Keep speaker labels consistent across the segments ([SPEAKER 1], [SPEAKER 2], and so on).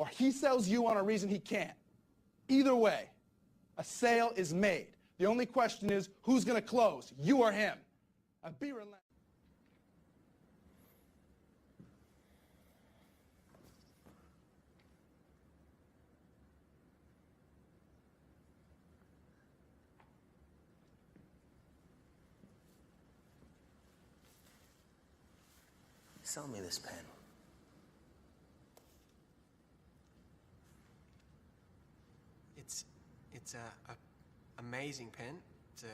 [SPEAKER 1] or he sells you on a reason he can't. Either way, a sale is made. The only question is, who's going to close, you or him? Be relentless.
[SPEAKER 2] Sell me this pen.
[SPEAKER 3] It's a amazing pen. It's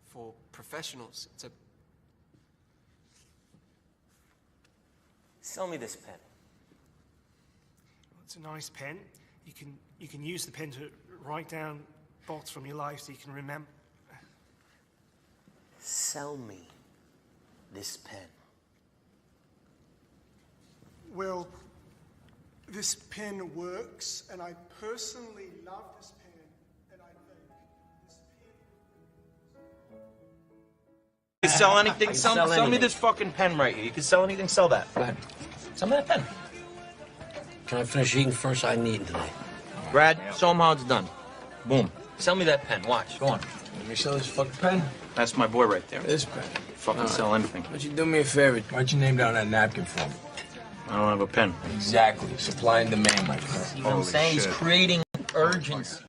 [SPEAKER 3] for professionals.
[SPEAKER 2] Sell me this pen.
[SPEAKER 4] Well, it's a nice pen. You can use the pen to write down thoughts from your life so you can remember.
[SPEAKER 2] Sell me this pen.
[SPEAKER 5] Well, this pen works, and I personally love this pen, and I think this pen...
[SPEAKER 6] You can sell anything. Sell me this fucking pen right here. You can sell anything. Sell that.
[SPEAKER 2] Go ahead. Sell me that pen. Can I finish eating first? I need tonight.
[SPEAKER 6] Brad, show him how it's done. Boom. Sell me that pen. Watch. Go on.
[SPEAKER 7] Let me sell this fucking pen.
[SPEAKER 6] That's my boy right there.
[SPEAKER 7] This pen.
[SPEAKER 6] Fucking sell anything.
[SPEAKER 7] Why don't you do me a favor? Write your name down on that napkin for me.
[SPEAKER 6] I don't have a pen.
[SPEAKER 7] Exactly. Supply and demand, my friend.
[SPEAKER 6] You know what I'm saying? He's creating urgency.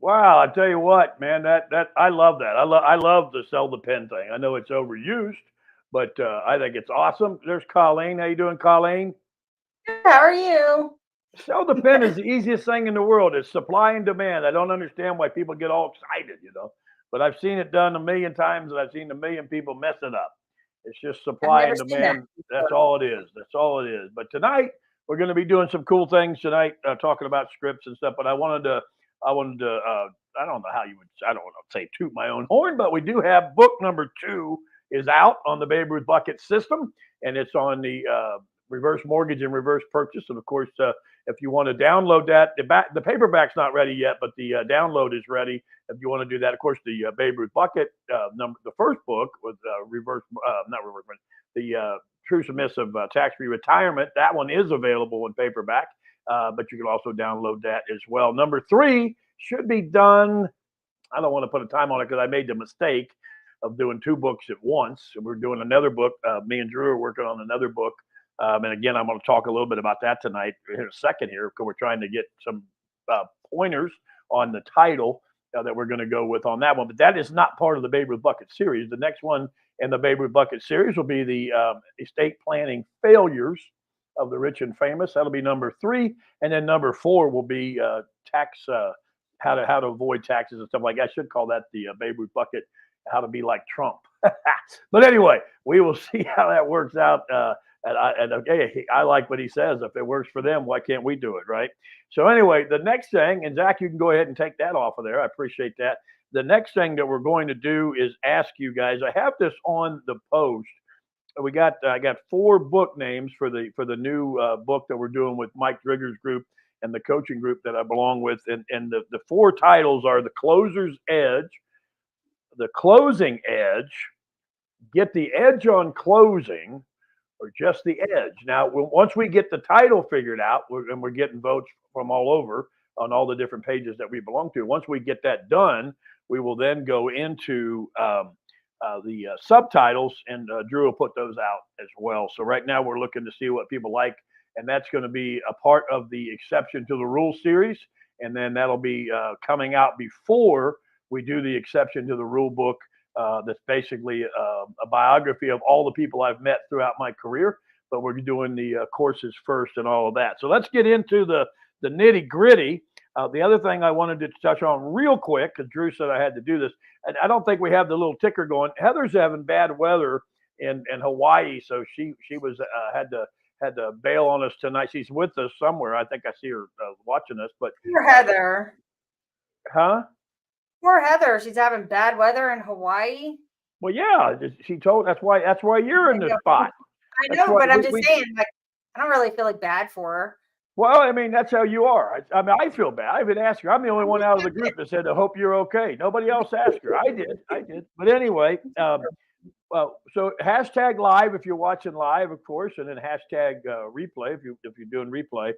[SPEAKER 8] Wow, I tell you what, man, that I love that. I love the sell the pen thing. I know it's overused, but I think it's awesome. There's Colleen. How you doing, Colleen?
[SPEAKER 9] How are you?
[SPEAKER 8] Sell the pen is the easiest thing in the world. It's supply and demand. I don't understand why people get all excited, but I've seen it done a million times, and I've seen a million people mess it up. It's just supply and demand. That's all it is. That's all it is. But tonight we're going to be doing some cool things tonight, talking about scripts and stuff. But I wanted to. I don't know how you would. I don't want to say toot my own horn, but we do have book number 2 is out on the Babe Ruth Bucket system, and it's on the reverse mortgage and reverse purchase. And of course, if you want to download that, the paperback's not ready yet, but the download is ready. If you want to do that, of course, the Babe Ruth Bucket the first book was the True Submissive Tax-Free Retirement. That one is available in paperback, but you can also download that as well. Number 3 should be done. I don't want to put a time on it because I made the mistake of doing 2 books at once. We're doing another book. Me and Drew are working on another book. And again, I'm going to talk a little bit about that tonight in a second here, because we're trying to get some pointers on the title that we're going to go with on that one. But that is not part of the Babe Ruth Bucket series. The next one in the Babe Ruth Bucket series will be the estate planning failures of the rich and famous. That'll be number 3. And then number 4 will be tax, how to avoid taxes and stuff like that. I should call that the Babe Ruth Bucket, how to be like Trump. But anyway, we will see how that works out. I like what he says. If it works for them, why can't we do it, right? So anyway, the next thing, and Zach, you can go ahead and take that off of there. I appreciate that. The next thing that we're going to do is ask you guys. I have this on the post. I got 4 book names for the new book that we're doing with Mike Drigger's group and the coaching group that I belong with. And the 4 titles are The Closer's Edge, The Closing Edge, Get the Edge on Closing, or Just the Edge. Now, once we get the title figured out, and we're getting votes from all over on all the different pages that we belong to, once we get that done, we will then go into the subtitles, and Drew will put those out as well. So right now we're looking to see what people like, and that's going to be a part of the Exception to the Rule series, and then that'll be coming out before we do the Exception to the Rule book. That's basically a biography of all the people I've met throughout my career, but we're doing the courses first and all of that. So let's get into the nitty gritty. The other thing I wanted to touch on real quick, because Drew said I had to do this, and I don't think we have the little ticker going. Heather's having bad weather in Hawaii, so she was had to bail on us tonight. She's with us somewhere. I think I see her watching us. But
[SPEAKER 9] poor Heather.
[SPEAKER 8] Huh?
[SPEAKER 9] Poor Heather. She's having bad weather in Hawaii.
[SPEAKER 8] Well, yeah, she told. That's why you're in this spot.
[SPEAKER 9] I know, but I'm just saying, like, I don't really feel like bad for her.
[SPEAKER 8] Well, I mean, that's how you are. I mean, I feel bad. I even asked her. I'm the only one out of the group that said, I hope you're okay. Nobody else asked her. I did. But anyway, Well, so hashtag live if you're watching live, of course, and then hashtag replay if you're doing replay.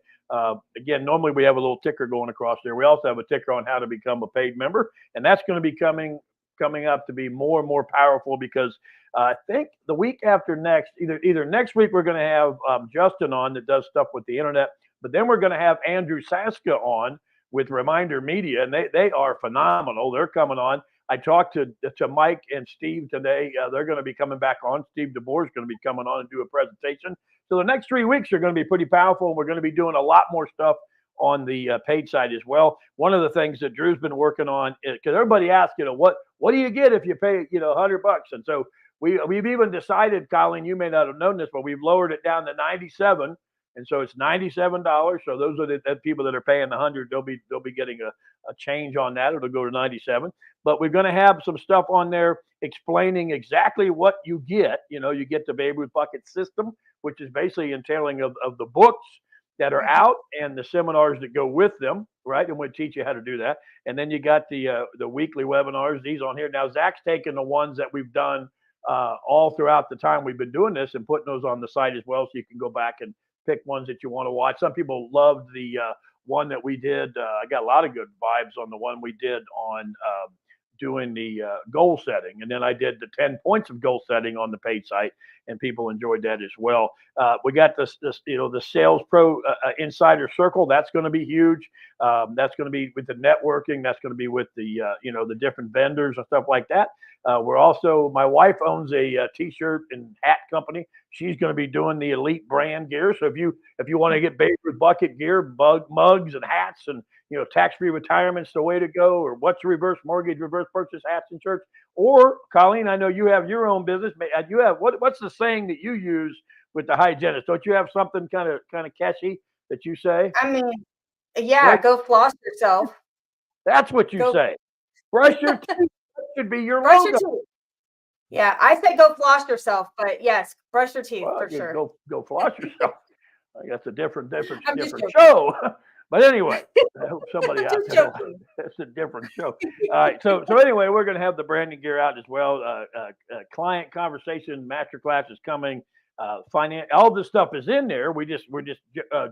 [SPEAKER 8] Again, normally we have a little ticker going across there. We also have a ticker on how to become a paid member, and that's going to be coming up to be more and more powerful because I think the week after next, either next week we're going to have Justin on that does stuff with the internet, but then we're going to have Andrew Saska on with Reminder Media, and they are phenomenal. They're coming on. I talked to Mike and Steve today. They're going to be coming back on. Steve DeBoer is going to be coming on and do a presentation. So the next 3 weeks are going to be pretty powerful. We're going to be doing a lot more stuff on the paid side as well. One of the things that Drew's been working on is because everybody asks, what do you get if you pay, $100? And so we've even decided, Colleen, you may not have known this, but we've lowered it down to $97. And so it's $97. So those are the people that are paying the $100. They'll be getting a change on that. It'll go to $97. But we're going to have some stuff on there explaining exactly what you get. You get the Babe Ruth Bucket System, which is basically entailing of the books that are out and the seminars that go with them, right? And we'll teach you how to do that. And then you got the weekly webinars. These on here. Now, Zach's taken the ones that we've done all throughout the time we've been doing this and putting those on the site as well, so you can go back and pick ones that you want to watch. Some people loved the one that we did. I got a lot of good vibes on the one we did on doing the goal setting. And then I did the 10 points of goal setting on the paid site, and people enjoyed that as well. We got this the Sales Pro Insider Circle. That's going to be huge. That's going to be with the networking. That's going to be with the, the different vendors and stuff like that. We're also, my wife owns a t-shirt and hat company. She's going to be doing the elite brand gear. So if you want to get Babe Ruth Bucket gear, mugs and hats, and tax-free retirement's the way to go, or what's a reverse mortgage, reverse purchase hats and shirts. Or Colleen, I know you have your own business. You have what's the saying that you use with the hygienist? Don't you have something kind of catchy that you say?
[SPEAKER 9] I mean, yeah, right? Go floss yourself.
[SPEAKER 8] That's what you say. Brush your teeth. That should be your
[SPEAKER 9] brush
[SPEAKER 8] logo.
[SPEAKER 9] Your teeth. Yeah, I say go floss yourself, but yes, brush your teeth for sure.
[SPEAKER 8] Go floss yourself. I think that's a different show. But anyway, I hope somebody out there. That's a different show. All right. So anyway, we're going to have the branding gear out as well. Client conversation masterclass is coming. Finance, all this stuff is in there. We're just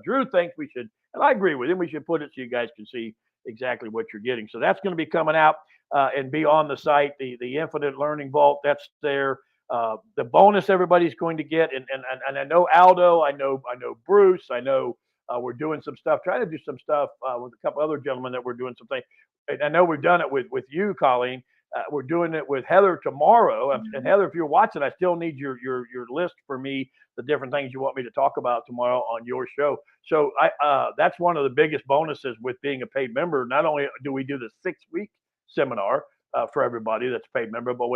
[SPEAKER 8] Drew thinks we should, and I agree with him. We should put it so you guys can see exactly what you're getting. So that's going to be coming out and be on the site. The Infinite Learning Vault, that's there. The bonus everybody's going to get, and I know Aldo, I know Bruce, I know. We're doing some stuff, trying to do some stuff with a couple other gentlemen that we're doing something. And I know we've done it with you, Colleen. We're doing it with Heather tomorrow. And Heather, if you're watching, I still need your list for me, the different things you want me to talk about tomorrow on your show. So that's one of the biggest bonuses with being a paid member. Not only do we do the 6-week seminar for everybody that's a paid member, but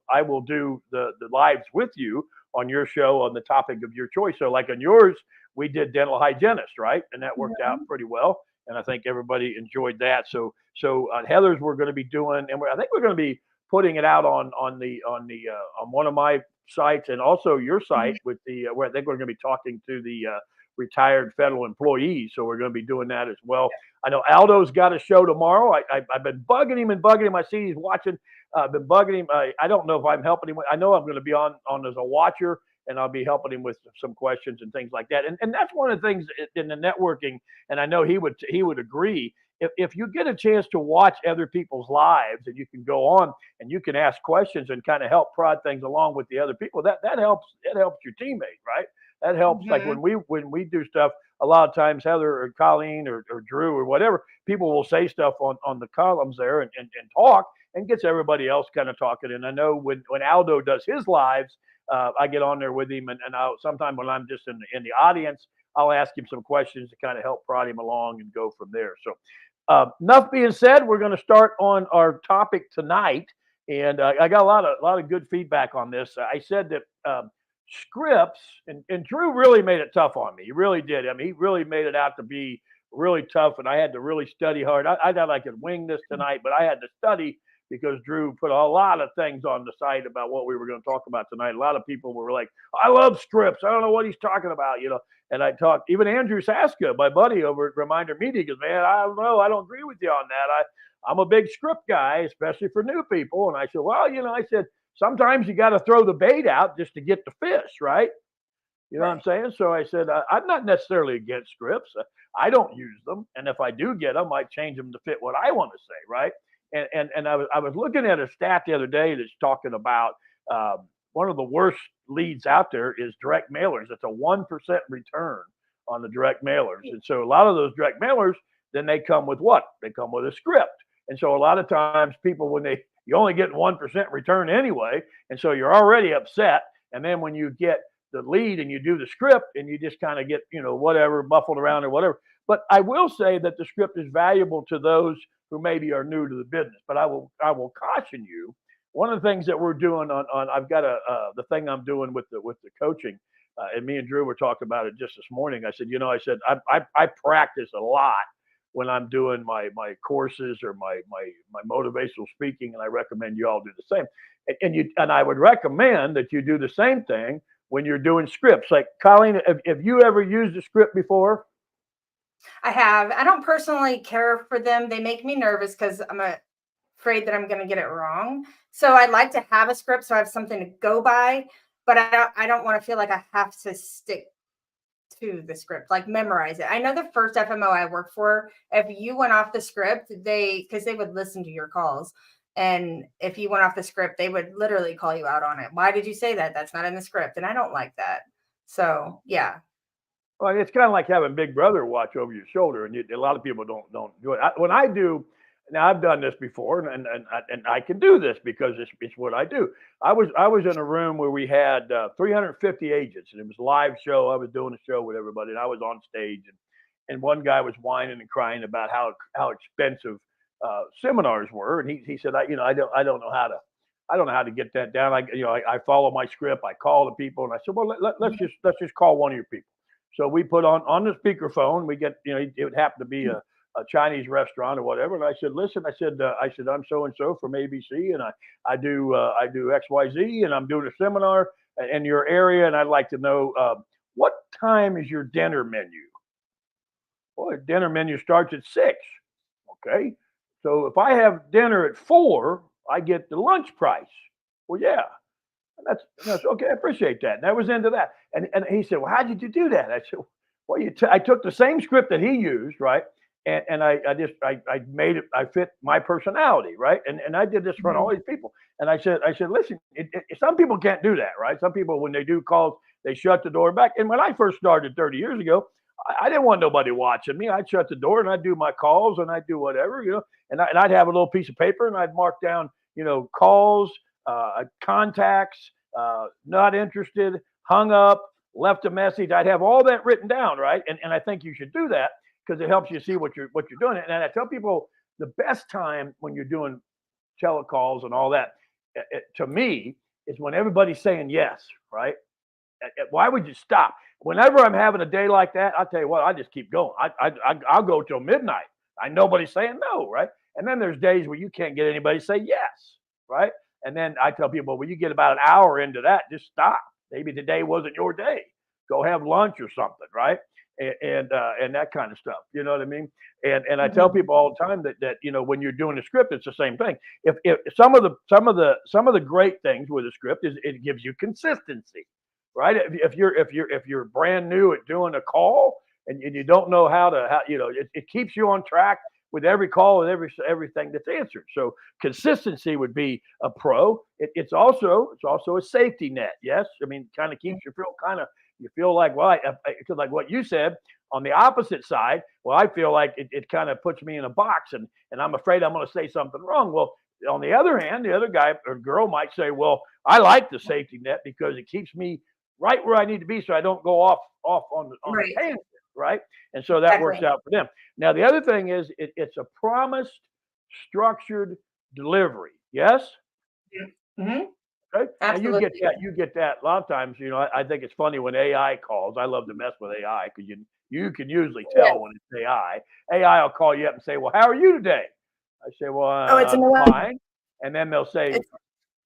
[SPEAKER 8] I will do the lives with you on your show on the topic of your choice. So like on yours, we did dental hygienist, right? And that worked out pretty well. And I think everybody enjoyed that. So Heather's we're going to be doing, and I think we're going to be putting it out on one of my sites and also your site with where I think we're going to be talking to the retired federal employees. So we're going to be doing that as well. I know Aldo's got a show tomorrow. I've been bugging him. I see he's watching. I've been bugging him. I don't know if I'm helping him. I know I'm going to be on as a watcher, and I'll be helping him with some questions and things like that. And that's one of the things in the networking, and I know he would agree. If you get a chance to watch other people's lives and you can go on and you can ask questions and kind of help prod things along with the other people, that helps. It helps your teammate, right? That helps. Like when we do stuff, a lot of times Heather or Colleen or Drew or whatever, people will say stuff on the columns there and talk and gets everybody else kind of talking. And I know when Aldo does his lives, I get on there with him, and I'll sometime when I'm just in the audience, I'll ask him some questions to kind of help prod him along and go from there. So enough being said, we're going to start on our topic tonight, and I got a lot of good feedback on this. I said that scripts, and Drew really made it tough on me. He really did. I mean, he really made it out to be really tough, and I had to really study hard. I thought I could wing this tonight, but I had to study because Drew put a lot of things on the site about what we were going to talk about tonight. A lot of people were like, I love scripts. I don't know what he's talking about, And I talked, even Andrew Saska, my buddy over at Reminder Media, goes, man, I don't know. I don't agree with you on that. I'm a big script guy, especially for new people. And I said, well, I said, sometimes you got to throw the bait out just to get the fish, right? You know what I'm saying? So I said, I'm not necessarily against scripts. I don't use them. And if I do get them, I change them to fit what I want to say, right? And I was looking at a stat the other day that's talking about one of the worst leads out there is direct mailers. It's a 1% return on the direct mailers. And so a lot of those direct mailers, then they come with what? They come with a script. And so a lot of times people, you only get 1% return anyway. And so you're already upset. And then when you get the lead and you do the script and you just kind of get, whatever, buffled around or whatever. But I will say that the script is valuable to those who maybe are new to the business. But I will caution you. One of the things that we're doing on I've got the thing I'm doing with the coaching, and me and Drew were talking about it just this morning. I said, I practice a lot when I'm doing my courses or my motivational speaking, and I recommend you all do the same. And I would recommend that you do the same thing when you're doing scripts. Like, Colleen, have you ever used a script before?
[SPEAKER 9] I have. I don't personally care for them. They make me nervous because I'm afraid that I'm going to get it wrong. So I'd like to have a script so I have something to go by, but I don't want to feel like I have to stick to the script, like memorize it. I know the first FMO I worked for, if you went off the script, because they would listen to your calls. And if you went off the script, they would literally call you out on it. Why did you say that? That's not in the script. And I don't like that. So, yeah.
[SPEAKER 8] Well, it's kind of like having Big Brother watch over your shoulder, and a lot of people don't do it. When I do, now I've done this before, and I can do this because it's what I do. I was in a room where we had 350 agents, and it was a live show. I was doing a show with everybody, and I was on stage, and one guy was whining and crying about how expensive seminars were, and he said, I don't know how to get that down. I follow my script. I call the people, and I said, well, let's just call one of your people. So we put on the speakerphone. We get, it would happen to be a Chinese restaurant or whatever. And I said, listen, I said, I'm so-and-so from ABC, and I do XYZ, and I'm doing a seminar in your area. And I'd like to know, what time is your dinner menu? Well, the dinner menu starts at 6. Okay. So if I have dinner at 4, I get the lunch price. Well, yeah. That's okay. I appreciate that. And I was into that. And he said, well, how did you do that? I said, well, I took the same script that he used, right? And I made it, I fit my personality, right? And I did this for all these people. And I said, listen, some people can't do that, right? Some people, when they do calls, they shut the door back. And when I first started 30 years ago, I didn't want nobody watching me. I'd shut the door and I'd do my calls and I'd do whatever, and I'd have a little piece of paper and I'd mark down, calls, contacts, not interested, hung up, left a message. I'd have all that written down, right? And I think you should do that because it helps you see what you're doing. And I tell people the best time when you're doing telecalls and all that, to me, is when everybody's saying yes, right? Why would you stop? Whenever I'm having a day like that, I'll tell you what, I just keep going. I'll go till midnight. Nobody's saying no, right? And then there's days where you can't get anybody to say yes, right? And then I tell people, when you get about an hour into that, just stop. Maybe today wasn't your day. Go have lunch or something, right? And that kind of stuff. You know what I mean? And I tell people all the time that when you're doing a script, it's the same thing. If some of the great things with a script is it gives you consistency, right? If you're brand new at doing a call and you don't know it keeps you on track with every call and everything that's answered. So consistency would be a pro. It's also a safety net. Yes, I mean, kind of keeps you feel like, well, because like what you said on the opposite side. Well, I feel like it kind of puts me in a box, and I'm afraid I'm going to say something wrong. Well, on the other hand, the other guy or girl might say, well, I like the safety net because it keeps me right where I need to be, so I don't go off on the tangent. Right. And so that works out for them. Now, the other thing is it's a promised structured delivery. Yes.
[SPEAKER 9] Mm-hmm.
[SPEAKER 8] Okay. And you get that a lot of times. I think it's funny when AI calls. I love to mess with AI because you can usually tell when it's AI. AI will call you up and say, well, how are you today? I say, well, I'm fine. And then they'll say,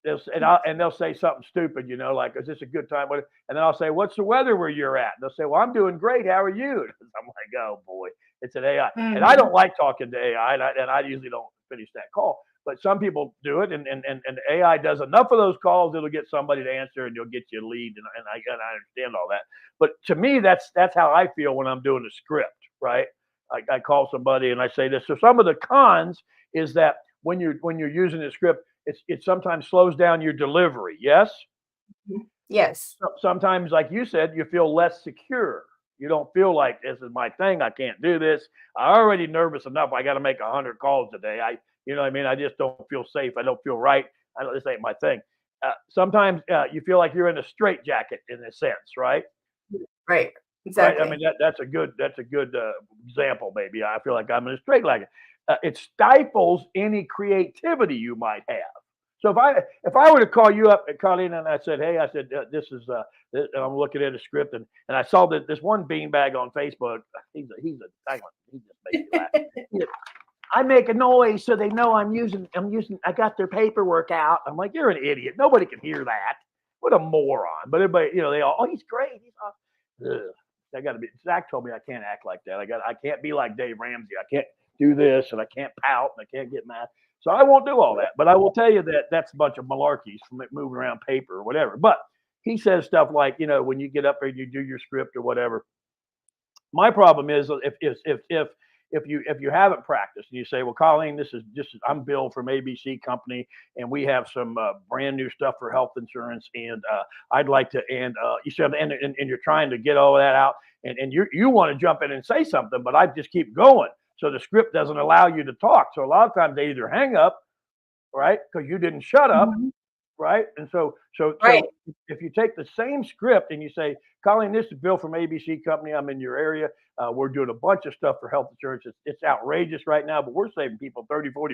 [SPEAKER 8] they'll say something stupid, like, is this a good time? And then I'll say, what's the weather where you're at? And they'll say, well, I'm doing great. How are you? I'm like, oh boy, it's an AI. And I don't like talking to AI, and I usually don't finish that call. But some people do it, and AI does enough of those calls, it'll get somebody to answer, and you'll get you a lead, and I understand all that. But to me, that's how I feel when I'm doing a script, right? I call somebody and I say this. So some of the cons is that when you're using a script, it sometimes slows down your delivery. Yes.
[SPEAKER 9] Yes.
[SPEAKER 8] Sometimes, like you said, you feel less secure. You don't feel like this is my thing. I can't do this. I'm already nervous enough. I got to make 100 calls a day. You know what I mean? I just don't feel safe. I don't feel right. This ain't my thing. Sometimes you feel like you're in a straitjacket in a sense, right?
[SPEAKER 9] Right. Exactly.
[SPEAKER 8] Right? I mean, that's a good example. Maybe I feel like I'm in a straitjacket. It stifles any creativity you might have. So if I were to call you up, Colleen, and I said, hey, this is and I'm looking at a script, and I saw that this one beanbag on Facebook. He's a he just makes me laugh. I make a noise so they know I'm using. I got their paperwork out. I'm like, you're an idiot. Nobody can hear that. What a moron. But everybody, they all, oh, he's great. He's awesome. I got to be. Zach told me I can't act like that. I can't be like Dave Ramsey. I can't do this, and I can't pout, and I can't get mad. So I won't do all that. But I will tell you that that's a bunch of malarkeys from moving around paper or whatever. But he says stuff like, when you get up there and you do your script or whatever. My problem is if you haven't practiced and you say, well, Colleen, this is I'm Bill from ABC Company, and we have some brand new stuff for health insurance, and I'd like to, and you said, and you're trying to get all that out, and you want to jump in and say something, but I just keep going. So the script doesn't allow you to talk. So a lot of times they either hang up, right, because you didn't shut up, right? And so if you take the same script and you say, Colleen, this is Bill from ABC Company. I'm in your area. We're doing a bunch of stuff for health insurance. It's outrageous right now, but we're saving people 30, 40%.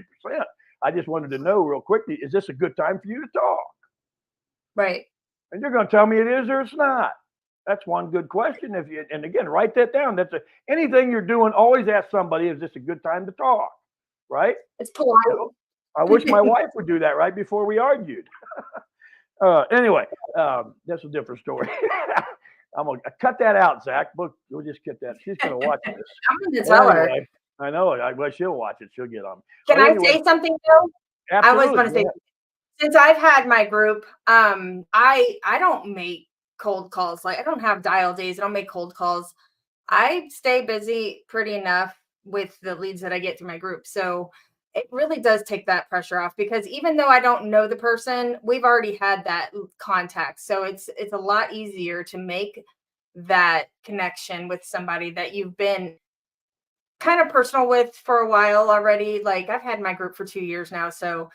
[SPEAKER 8] I just wanted to know real quickly, is this a good time for you to talk?
[SPEAKER 9] Right.
[SPEAKER 8] And you're going to tell me it is or it's not. That's one good question. And again, write that down. Anything you're doing, always ask somebody, is this a good time to talk? Right?
[SPEAKER 9] It's polite.
[SPEAKER 8] I wish my wife would do that right before we argued. Anyway, that's a different story. I'm going to cut that out, Zach. We'll just get that. She's going to watch this.
[SPEAKER 9] I'm going to tell her.
[SPEAKER 8] I know. Well, she'll watch it. She'll get on.
[SPEAKER 9] Can I say something, though?
[SPEAKER 8] Absolutely.
[SPEAKER 9] I was going to say, since I've had my group, I don't make cold calls. Like, I don't have dial days. I don't make cold calls. I stay busy pretty enough with the leads that I get through my group. So it really does take that pressure off, because even though I don't know the person, we've already had that contact. So it's a lot easier to make that connection with somebody that you've been kind of personal with for a while already. Like, I've had my group for 2 years now. So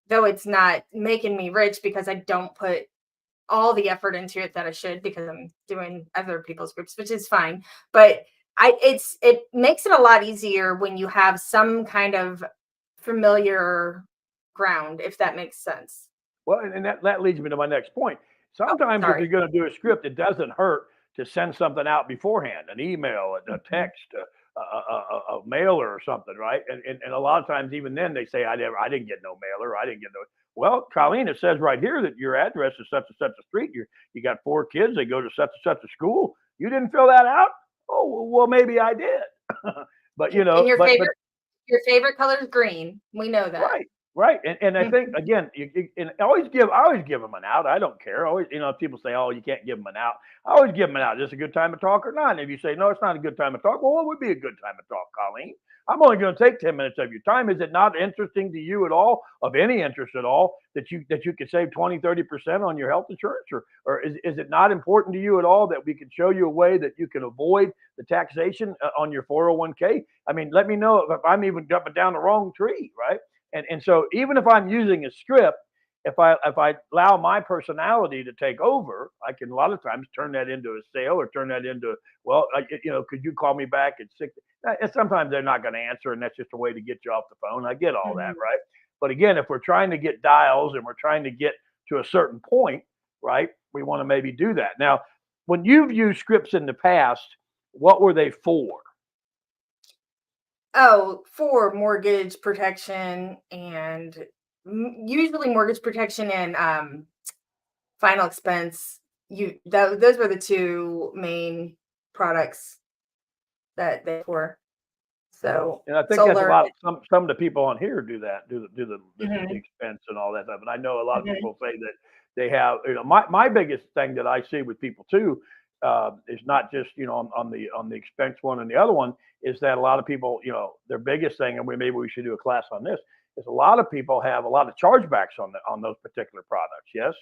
[SPEAKER 9] though it's not making me rich because I don't put all the effort into it that I should, because I'm doing other people's groups, which is fine. But it makes it a lot easier when you have some kind of familiar ground, if that makes sense.
[SPEAKER 8] Well, and that leads me to my next point. Sometimes if you're going to do a script, it doesn't hurt to send something out beforehand, an email, a text, a mailer or something, right? And a lot of times, even then, they say, I didn't get no mailer. I didn't get no. Well, Colleen, it says right here that your address is such and such a street. You got 4 kids. They go to such and such a school. You didn't fill that out? Oh, well, maybe I did. But,
[SPEAKER 9] And your favorite color is green. We know that.
[SPEAKER 8] Right. And I think, again, I always give them an out. I don't care. Always, if people say, oh, you can't give them an out, I always give them an out. Is this a good time to talk or not? And if you say, no, it's not a good time to talk, well, what would be a good time to talk, Colleen? I'm only going to take 10 minutes of your time. Is it not interesting to you at all, of any interest at all, that you could save 20, 30% on your health insurance? Or is it not important to you at all that we can show you a way that you can avoid the taxation on your 401k? I mean, let me know if I'm even jumping down the wrong tree, right? And so even if I'm using a script, if I allow my personality to take over, I can a lot of times turn that into a sale, or turn that into, well, could you call me back at 6? And sometimes they're not going to answer, and that's just a way to get you off the phone. I get all that, right? But again, if we're trying to get dials and we're trying to get to a certain point, right, we want to maybe do that. Now, when you've used scripts in the past, what were they for?
[SPEAKER 9] Oh, for mortgage protection, and usually mortgage protection and final expense. Those were the 2 main products that they were. So
[SPEAKER 8] And I think that's a lot. Some of the people on here do that, do the expense and all that stuff. And I know a lot of people say that they have. My biggest thing that I see with people too is not just on the expense one and the other one is that a lot of people their biggest thing, and maybe we should do a class on this, is a lot of people have a lot of chargebacks on those particular products. Yes.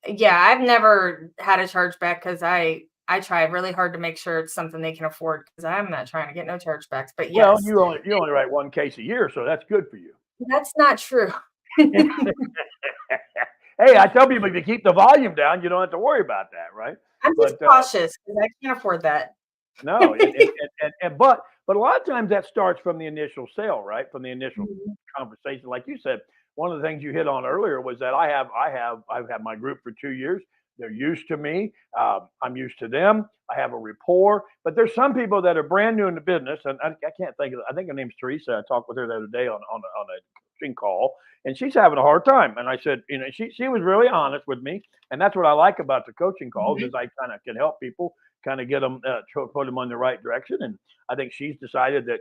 [SPEAKER 9] Yeah, I've never had a chargeback because I try really hard to make sure it's something they can afford because I'm not trying to get no chargebacks. But
[SPEAKER 8] Well,
[SPEAKER 9] yes,
[SPEAKER 8] you only write one case a year, so that's good for you.
[SPEAKER 9] that's not true.
[SPEAKER 8] Hey, I tell people if you keep the volume down, you don't have to worry about that, right?
[SPEAKER 9] I'm just cautious because I can't afford that.
[SPEAKER 8] No, but a lot of times that starts from the initial sale, right? From the initial conversation, like you said. One of the things you hit on earlier was that I've had my group for 2 years. They're used to me. I'm used to them. I have a rapport. But there's some people that are brand new in the business, and I can't think of. I think her name's Teresa. I talked with her the other day on a coaching call, and she's having a hard time. And I said, she was really honest with me, and that's what I like about the coaching calls is I kind of can help people, kind of get them, put them on the right direction. And I think she's decided that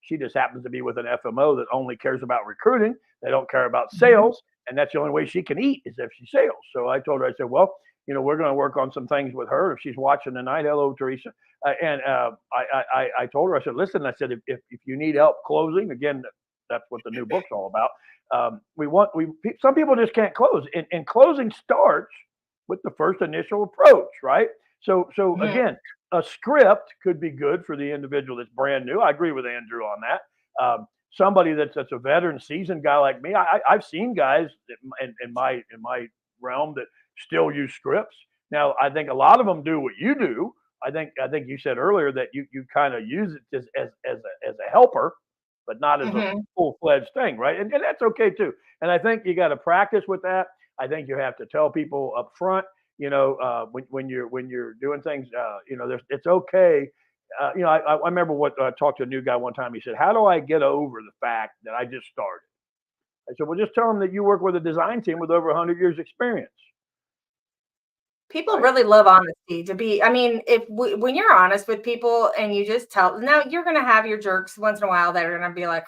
[SPEAKER 8] she just happens to be with an FMO that only cares about recruiting. They don't care about sales. And that's the only way she can eat is if she sales. So I told her, I said, well, we're going to work on some things with her. If she's watching tonight, hello, Teresa. I told her, I said, listen, I said, if you need help closing, again, that's what the new book's all about. Some people just can't close. And closing starts with the first initial approach, right? So again, a script could be good for the individual that's brand new. I agree with Andrew on that. Somebody that's a veteran, seasoned guy like me. I've seen guys in my realm that still use scripts. Now, I think a lot of them do what you do. I think you said earlier that you kind of use it as a helper, but not as a full-fledged thing, right? And that's okay too. And I think you got to practice with that. I think you have to tell people up front, when you're doing things, it's okay. I remember I talked to a new guy one time. He said, how do I get over the fact that I just started? I said, well, just tell them that you work with a design team with over 100 years experience.
[SPEAKER 9] People really love honesty when you're honest with people and you just tell, now you're going to have your jerks once in a while that are going to be like,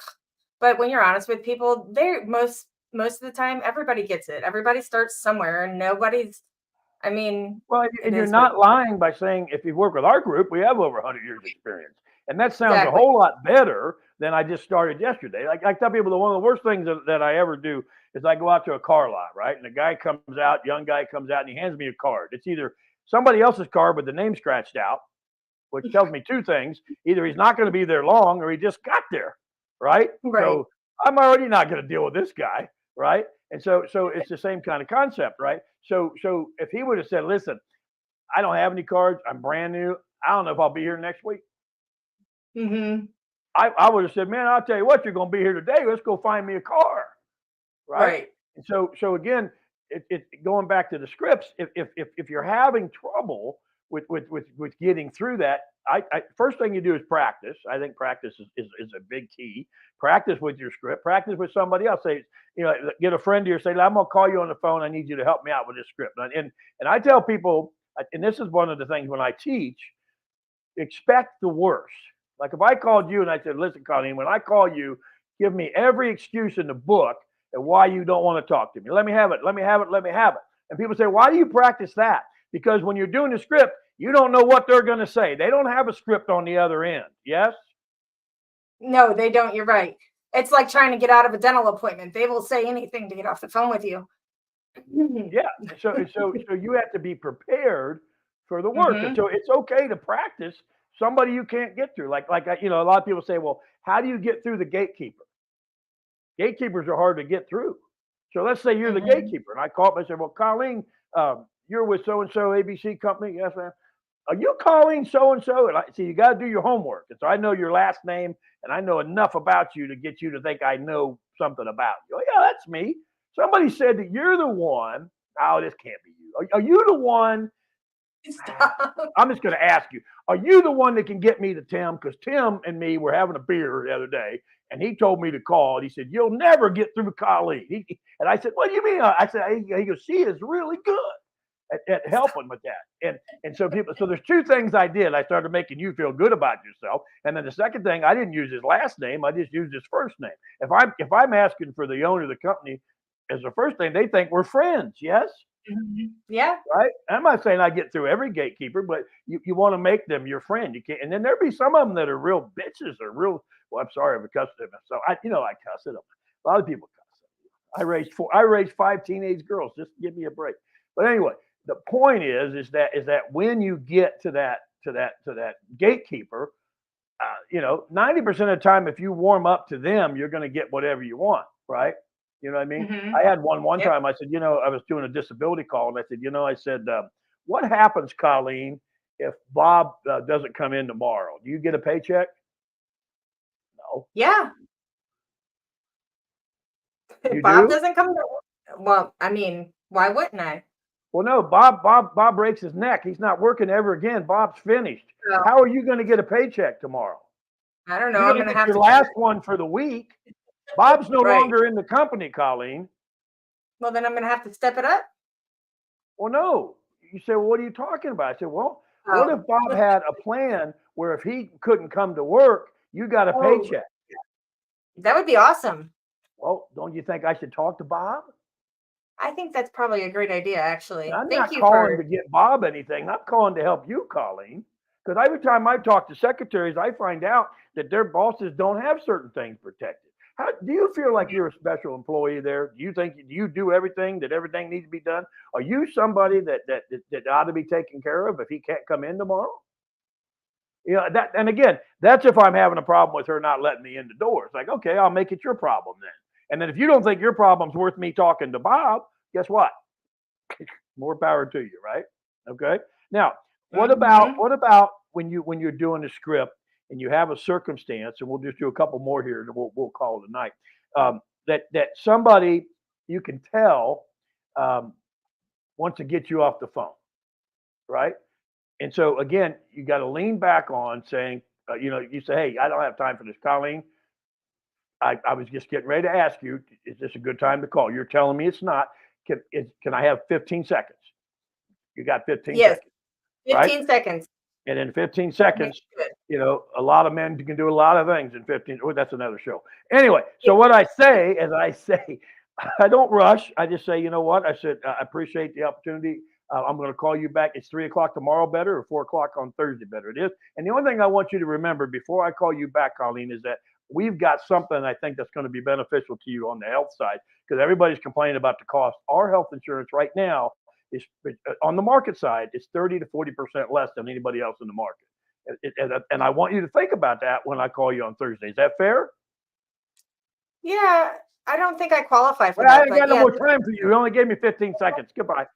[SPEAKER 9] but when you're honest with people, most of the time, everybody gets it. Everybody starts somewhere and nobody's,
[SPEAKER 8] well, and you're not lying by saying, if you work with our group, we have over 100 years experience. And that sounds a whole lot better than I just started yesterday. Like I tell people that one of the worst things that I ever do is I go out to a car lot, right? And a guy comes out, young guy comes out, and he hands me a card. It's either somebody else's card with the name scratched out, which tells me two things. Either he's not going to be there long or he just got there, right? So I'm already not going to deal with this guy, right? And so it's the same kind of concept, right? So if he would have said, listen, I don't have any cards. I'm brand new. I don't know if I'll be here next week. I would have said, man, I'll tell you what, you're going to be here today. Let's go find me a car. Right. And so again, it going back to the scripts, if you're having trouble with getting through that, I first thing you do is practice. I think practice is a big key. Practice with your script. Practice with somebody else. Say, get a friend here. Say, I'm gonna call you on the phone. I need you to help me out with this script. And I tell people, and this is one of the things when I teach, expect the worst. Like if I called you and I said, listen, Colleen, when I call you, give me every excuse in the book and why you don't want to talk to me. Let me have it. Let me have it. Let me have it. And people say, why do you practice that? Because when you're doing the script, you don't know what they're going to say. They don't have a script on the other end. Yes?
[SPEAKER 9] No, they don't. You're right. It's like trying to get out of a dental appointment. They will say anything to get off the phone with you.
[SPEAKER 8] Yeah. So you have to be prepared for the worst. And so it's okay to practice somebody you can't get through. Like a lot of people say, well, how do you get through the gatekeeper? Gatekeepers are hard to get through. So let's say you're the gatekeeper. And I call up and I say, well, Colleen, you're with so-and-so ABC company. Yes, ma'am. Are you calling so-and-so? And I see, you got to do your homework. And so I know your last name and I know enough about you to get you to think I know something about you. Oh, yeah, that's me. Somebody said that you're the one. Oh, this can't be you. Are you the one? Stop. I'm just going to ask you, are you the one that can get me to Tim? Because Tim and me were having a beer the other day, and he told me to call. And he said, you'll never get through Colleen. And I said, what do you mean? I said, he goes, she is really good. at helping with that. And so there's two things I did. I started making you feel good about yourself. And then the second thing, I didn't use his last name. I just used his first name. If I'm asking for the owner of the company as a first name, they think we're friends. Yes.
[SPEAKER 9] Yeah.
[SPEAKER 8] Right. I'm not saying I get through every gatekeeper, but you want to make them your friend. You can't. And then there'll be some of them that are real bitches or real. Well, I'm sorry, I cussed them. So I cuss at them. A lot of people cuss. I raised 5 teenage girls. Just give me a break. But anyway, the point is that when you get to that gatekeeper, 90% of the time, if you warm up to them, you're going to get whatever you want, right? You know what I mean? I had one time. I said, I was doing a disability call, and I said, what happens, Colleen, if Bob doesn't come in tomorrow? Do you get a paycheck? No.
[SPEAKER 9] Yeah.
[SPEAKER 8] You
[SPEAKER 9] Bob
[SPEAKER 8] do?
[SPEAKER 9] doesn't come to. Well, I mean, why wouldn't I?
[SPEAKER 8] Well, no. Bob breaks his neck. He's not working ever again. Bob's finished.
[SPEAKER 9] No.
[SPEAKER 8] How are you going to get a paycheck tomorrow?
[SPEAKER 9] I don't know.
[SPEAKER 8] You're
[SPEAKER 9] I'm
[SPEAKER 8] going
[SPEAKER 9] gonna
[SPEAKER 8] to
[SPEAKER 9] have
[SPEAKER 8] get
[SPEAKER 9] to
[SPEAKER 8] your last one for the week. Bob's no
[SPEAKER 9] Right.
[SPEAKER 8] longer in the company, Colleen.
[SPEAKER 9] Well, then I'm gonna have to step it up.
[SPEAKER 8] Well, no. You say, well, what are you talking about? I said, well, what if Bob had a plan where if he couldn't come to work, you got a paycheck?
[SPEAKER 9] That would be awesome.
[SPEAKER 8] Well, don't you think I should talk to Bob?
[SPEAKER 9] I think that's probably a great idea, actually.
[SPEAKER 8] I'm
[SPEAKER 9] Thank
[SPEAKER 8] not
[SPEAKER 9] you
[SPEAKER 8] calling
[SPEAKER 9] for.
[SPEAKER 8] to get Bob anything. I'm calling to help you, Colleen. Because every time I talk to secretaries, I find out that their bosses don't have certain things protected. How do you feel like you're a special employee there? Do you do everything that everything needs to be done? Are you somebody that ought to be taken care of if he can't come in tomorrow? That, and again, that's if I'm having a problem with her not letting me in the door. It's like, okay, I'll make it your problem then. And then if you don't think your problem's worth me talking to Bob, guess what? More power to you, right? Okay. Now, what about when you're doing a script and you have a circumstance, and we'll just do a couple more here, and we'll call it a night. That somebody you can tell wants to get you off the phone, right? And so again, you got to lean back on saying, you say, hey, I don't have time for this, Colleen. I was just getting ready to ask you, is this a good time to call? You're telling me it's not. Can I have 15 seconds? You got 15
[SPEAKER 9] Yes.
[SPEAKER 8] seconds.
[SPEAKER 9] 15
[SPEAKER 8] right?
[SPEAKER 9] seconds.
[SPEAKER 8] And in 15 seconds, a lot of men can do a lot of things in 15. Oh, that's another show. Anyway, so what I say is I don't rush. I just say, you know what? I said, I appreciate the opportunity. I'm going to call you back. It's 3:00 tomorrow better or 4:00 on Thursday better? It is. And the only thing I want you to remember before I call you back, Colleen, is that we've got something I think that's going to be beneficial to you on the health side, because everybody's complaining about the cost. Our health insurance right now is on the market side, it's 30 to 40% less than anybody else in the market. And I want you to think about that when I call you on Thursday. Is that fair?
[SPEAKER 9] Yeah, I don't think I qualify for
[SPEAKER 8] Well, I
[SPEAKER 9] that.
[SPEAKER 8] ain't
[SPEAKER 9] But
[SPEAKER 8] got no
[SPEAKER 9] yeah,
[SPEAKER 8] more time for you. You only gave me 15 seconds. Goodbye.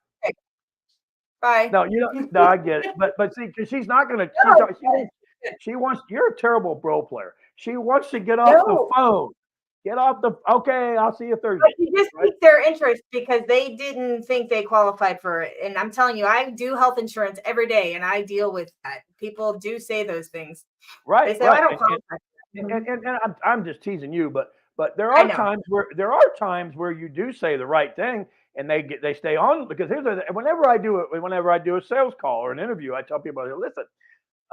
[SPEAKER 9] bye.
[SPEAKER 8] No, no, I get it. But see, because she's not going to, she wants, you're a terrible role player. She wants to get off the phone. Get off the, okay, I'll see you Thursday.
[SPEAKER 9] But you just piqued their interest because they didn't think they qualified for it. And I'm telling you, I do health insurance every day and I deal with that. People do say those things.
[SPEAKER 8] Right.
[SPEAKER 9] They say, I don't qualify.
[SPEAKER 8] And I'm just teasing you, but there are times where you do say the right thing and they stay on, because whenever I do a sales call or an interview, I tell people, listen,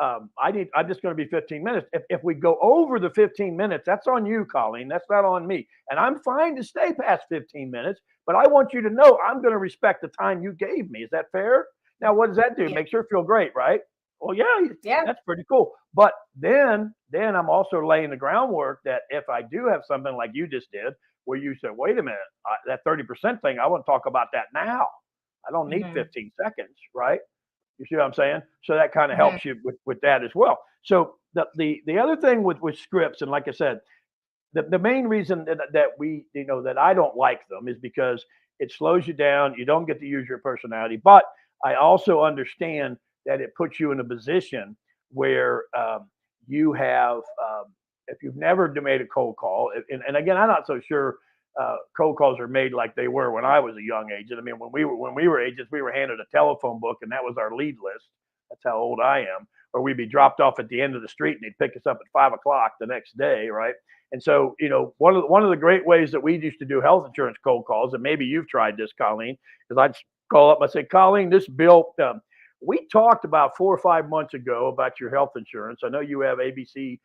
[SPEAKER 8] I'm just going to be 15 minutes. If we go over the 15 minutes, that's on you, Colleen. That's not on me. And I'm fine to stay past 15 minutes, but I want you to know I'm going to respect the time you gave me. Is that fair? Now, what does that do?
[SPEAKER 9] Yeah.
[SPEAKER 8] Makes her feel great, right? Well,
[SPEAKER 9] yeah,
[SPEAKER 8] that's pretty cool. But then I'm also laying the groundwork that if I do have something like you just did, where you said, wait a minute, that 30% thing, I want to talk about that now. I don't need 15 seconds, right? You see what I'm saying? So that kind of helps you with that as well. So the other thing with scripts, and like I said, the main reason that we, that I don't like them is because it slows you down. You don't get to use your personality. But I also understand that it puts you in a position where you have, if you've never made a cold call, and again, I'm not so sure cold calls are made like they were when I was a young agent. I mean, when we were agents, we were handed a telephone book, and that was our lead list. That's how old I am. Or we'd be dropped off at the end of the street, and they'd pick us up at 5:00 the next day, right? And so, one of the great ways that we used to do health insurance cold calls, and maybe you've tried this, Colleen, because call up. I say, Colleen, this bill. We talked about 4 or 5 months ago about your health insurance. I know you have ABC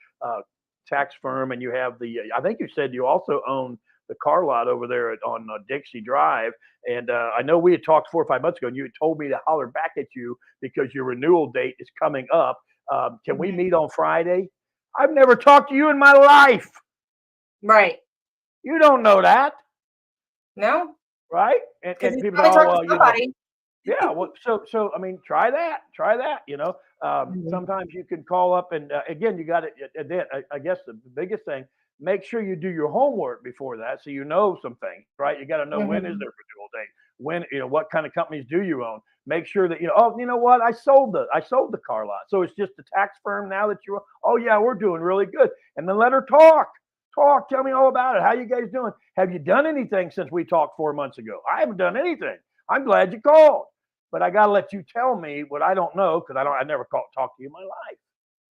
[SPEAKER 8] tax firm, and you have the. I think you said you also own the car lot over there on Dixie Drive. And I know we had talked 4 or 5 months ago, and you had told me to holler back at you because your renewal date is coming up. Can we meet on Friday? I've never talked to you in my life.
[SPEAKER 9] Right.
[SPEAKER 8] You don't know that.
[SPEAKER 9] No.
[SPEAKER 8] Right? And people
[SPEAKER 9] probably
[SPEAKER 8] go,
[SPEAKER 9] talked
[SPEAKER 8] well,
[SPEAKER 9] to somebody.
[SPEAKER 8] yeah. Well, so I mean, try that. Sometimes you can call up, and again, you got it. I guess the biggest thing, make sure you do your homework before that, so you know some things, right? You got to know when is their renewal date, when what kind of companies do you own. Make sure that oh, you know what, I sold the car lot, so it's just the tax firm now that you're. Oh yeah, we're doing really good, and then let her talk. Tell me all about it. How you guys doing? Have you done anything since we talked 4 months ago? I haven't done anything. I'm glad you called, but I got to let you tell me what I don't know because I never talked to you in my life,